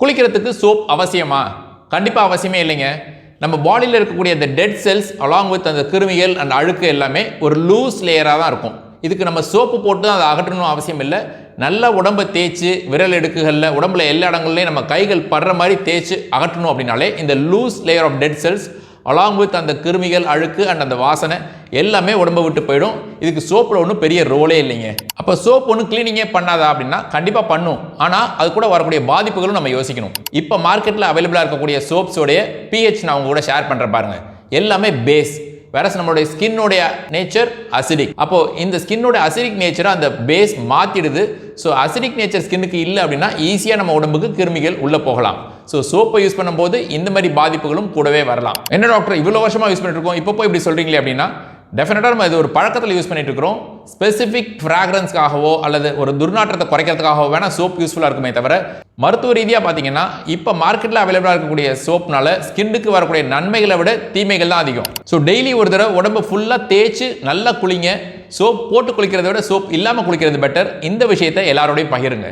குளிக்கிறதுக்கு சோப் அவசியமா? கண்டிப்பாக அவசியமே இல்லைங்க. நம்ம பாடியில் இருக்கக்கூடிய அந்த டெட் செல்ஸ் அலாங் வித் அந்த கிருமிகள் அந்த அழுக்கு எல்லாமே ஒரு லூஸ் லேயராக தான் இருக்கும். இதுக்கு நம்ம சோப்பு போட்டு அதை அகற்றணும் அவசியம் இல்லை. நல்ல உடம்பை தேய்ச்சி விரல் எடுக்குகளில் உடம்புல எல்லா இடங்கள்லையும் நம்ம கைகள் படுற மாதிரி தேய்ச்சி அகற்றணும் அப்படின்னாலே இந்த loose layer of dead cells along with அந்த கிருமிகள் அழுக்கு அண்ட் அந்த வாசனை எல்லாமே உடம்பை விட்டு போயிடும். இதுக்கு சோப்பில் ஒன்றும் பெரிய ரோலே இல்லைங்க. அப்போ சோப் ஒன்றும் கிளீனிங்கே பண்ணாதா அப்படின்னா கண்டிப்பாக பண்ணும். ஆனால் அது கூட வரக்கூடிய பாதிப்புகளும் நம்ம யோசிக்கணும். இப்போ மார்க்கெட்டில் அவைலபிளாக இருக்கக்கூடிய சோப்ஸோடைய pH நான் உங்க கூட ஷேர் பண்ணுறேன் பாருங்க. எல்லாமே பேஸ். வேற நம்மளுடைய ஸ்கின்னோடைய நேச்சர் அசிடிக். அப்போ இந்த ஸ்கின்னோட அசிடிக் நேச்சரை அந்த பேஸ் மாத்திடுது. ஸோ அசிடிக் நேச்சர் ஸ்கின்னுக்கு இல்லை அப்படின்னா ஈஸியாக நம்ம உடம்புக்கு கிருமிகள் உள்ள போகலாம். ஸோ சோப்பை யூஸ் பண்ணும்போது இந்த மாதிரி பாதிப்புகளும் கூடவே வரலாம். என்ன டாக்டர் இவ்வளோ வருஷமா யூஸ் பண்ணிட்டு இருக்கோம், இப்போ போய் இப்படி சொல்றீங்களே அப்படின்னா டெஃபினட்டாக நம்ம இது ஒரு பழக்கத்தில் யூஸ் பண்ணிட்டு இருக்கிறோம். ஸ்பெசிஃபிக் ஃப்ராக்ரன்ஸ்க்காகவோ அல்லது ஒரு துர்நாற்றத்தை குறைக்கிறதுக்காகவோ வேணால் சோப் யூஸ்ஃபுல்லாக இருக்குமே தவிர மருத்துவ ரீதியாக பார்த்தீங்கன்னா இப்போ மார்க்கெட்டில் அவைலபிளாக இருக்கக்கூடிய சோப்னால ஸ்கின்னுக்கு வரக்கூடிய நன்மைகளை விட தீமைகள் தான் அதிகம். ஸோ டெய்லி ஒரு தடவை உடம்பு ஃபுல்லாக தேய்ச்சி நல்லா குளிங்க. சோப் போட்டு குளிக்கிறத விட சோப் இல்லாமல் குளிக்கிறது பெட்டர். இந்த விஷயத்தை எல்லாரோடையும் பகிருங்க.